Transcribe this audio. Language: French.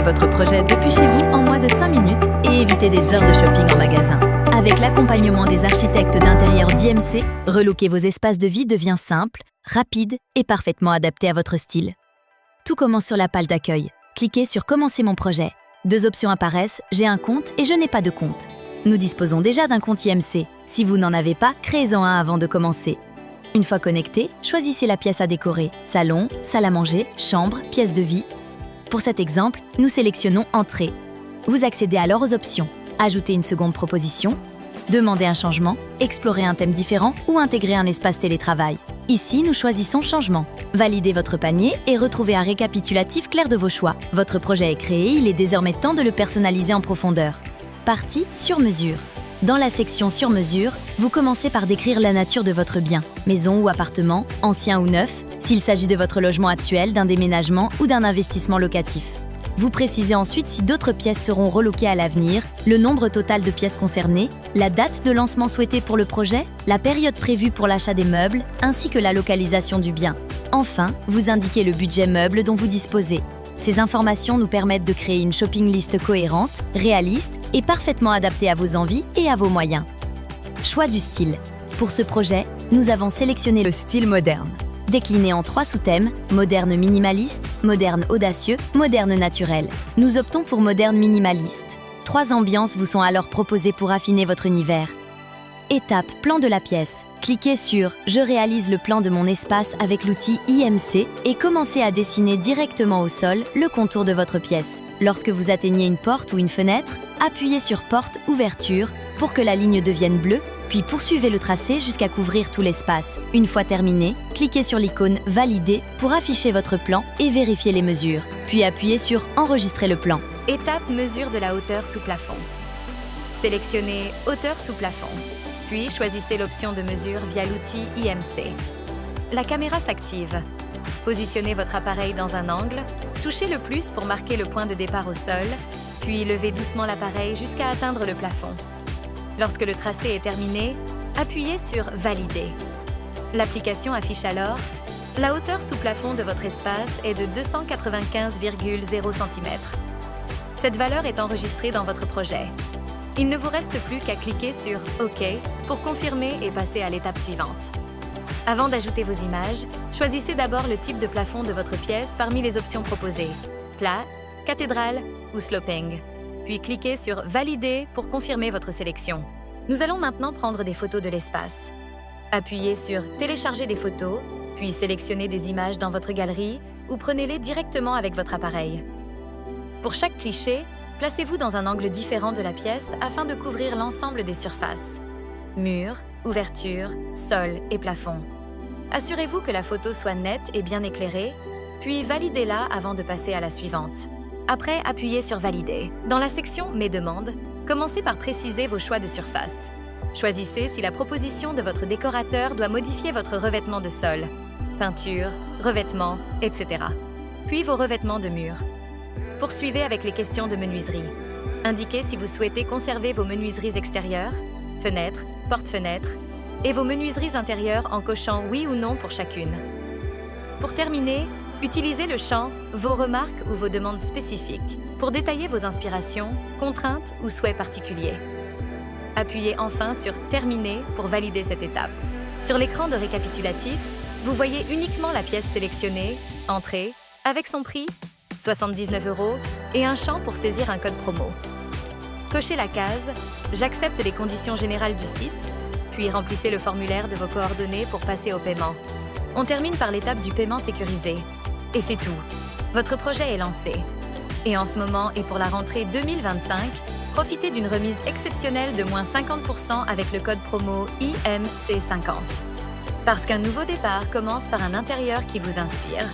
votre projet depuis chez vous en moins de 5 minutes et évitez des heures de shopping en magasin. Avec l'accompagnement des architectes d'intérieur d'IMC, relooker vos espaces de vie devient simple, rapide et parfaitement adapté à votre style. Tout commence sur la page d'accueil. Cliquez sur « Commencer mon projet ». 2 options apparaissent, j'ai un compte et je n'ai pas de compte. Nous disposons déjà d'un compte IMC. Si vous n'en avez pas, créez-en un avant de commencer. Une fois connecté, choisissez la pièce à décorer, salon, salle à manger, chambre, pièce de vie. Pour cet exemple, nous sélectionnons Entrée. Vous accédez alors aux options. Ajouter une seconde proposition, demander un changement, explorer un thème différent ou intégrer un espace télétravail. Ici, nous choisissons Changement. Validez votre panier et retrouvez un récapitulatif clair de vos choix. Votre projet est créé, il est désormais temps de le personnaliser en profondeur. Partie sur mesure. Dans la section sur mesure, vous commencez par décrire la nature de votre bien, maison ou appartement, ancien ou neuf, s'il s'agit de votre logement actuel, d'un déménagement ou d'un investissement locatif. Vous précisez ensuite si d'autres pièces seront relookées à l'avenir, le nombre total de pièces concernées, la date de lancement souhaitée pour le projet, la période prévue pour l'achat des meubles, ainsi que la localisation du bien. Enfin, vous indiquez le budget meuble dont vous disposez. Ces informations nous permettent de créer une shopping list cohérente, réaliste et parfaitement adaptée à vos envies et à vos moyens. Choix du style. Pour ce projet, nous avons sélectionné le style moderne. Décliné en 3 sous-thèmes, moderne minimaliste, moderne audacieux, moderne naturel. Nous optons pour moderne minimaliste. 3 ambiances vous sont alors proposées pour affiner votre univers. Étape plan de la pièce. Cliquez sur « Je réalise le plan de mon espace avec l'outil IMC » et commencez à dessiner directement au sol le contour de votre pièce. Lorsque vous atteignez une porte ou une fenêtre, appuyez sur « Porte ouverture » pour que la ligne devienne bleue, puis poursuivez le tracé jusqu'à couvrir tout l'espace. Une fois terminé, cliquez sur l'icône « Valider » pour afficher votre plan et vérifier les mesures. Puis appuyez sur « Enregistrer le plan ». Étape mesure de la hauteur sous plafond. Sélectionnez « Hauteur sous plafond ». Puis choisissez l'option de mesure via l'outil IMC. La caméra s'active. Positionnez votre appareil dans un angle, touchez le plus pour marquer le point de départ au sol, puis levez doucement l'appareil jusqu'à atteindre le plafond. Lorsque le tracé est terminé, appuyez sur « Valider ». L'application affiche alors « La hauteur sous plafond de votre espace est de 295,0 cm ». Cette valeur est enregistrée dans votre projet. Il ne vous reste plus qu'à cliquer sur « OK » pour confirmer et passer à l'étape suivante. Avant d'ajouter vos images, choisissez d'abord le type de plafond de votre pièce parmi les options proposées – plat, cathédrale ou sloping. Puis cliquez sur « Valider » pour confirmer votre sélection. Nous allons maintenant prendre des photos de l'espace. Appuyez sur « Télécharger des photos », puis sélectionnez des images dans votre galerie ou prenez-les directement avec votre appareil. Pour chaque cliché, placez-vous dans un angle différent de la pièce afin de couvrir l'ensemble des surfaces. Murs, ouvertures, sol et plafond. Assurez-vous que la photo soit nette et bien éclairée, puis validez-la avant de passer à la suivante. Après, appuyez sur « Valider ». Dans la section « Mes demandes », commencez par préciser vos choix de surface. Choisissez si la proposition de votre décorateur doit modifier votre revêtement de sol, peinture, revêtement, etc. Puis vos revêtements de murs. Poursuivez avec les questions de menuiserie. Indiquez si vous souhaitez conserver vos menuiseries extérieures, fenêtres, porte-fenêtres, et vos menuiseries intérieures en cochant oui ou non pour chacune. Pour terminer, utilisez le champ « Vos remarques ou vos demandes spécifiques » pour détailler vos inspirations, contraintes ou souhaits particuliers. Appuyez enfin sur « Terminer » pour valider cette étape. Sur l'écran de récapitulatif, vous voyez uniquement la pièce sélectionnée, Entrée, avec son prix, 79 € et un champ pour saisir un code promo. Cochez la case « J'accepte les conditions générales du site », puis remplissez le formulaire de vos coordonnées pour passer au paiement. On termine par l'étape du paiement sécurisé. Et c'est tout. Votre projet est lancé. Et en ce moment et pour la rentrée 2025, profitez d'une remise exceptionnelle de moins 50% avec le code promo IMC50. Parce qu'un nouveau départ commence par un intérieur qui vous inspire.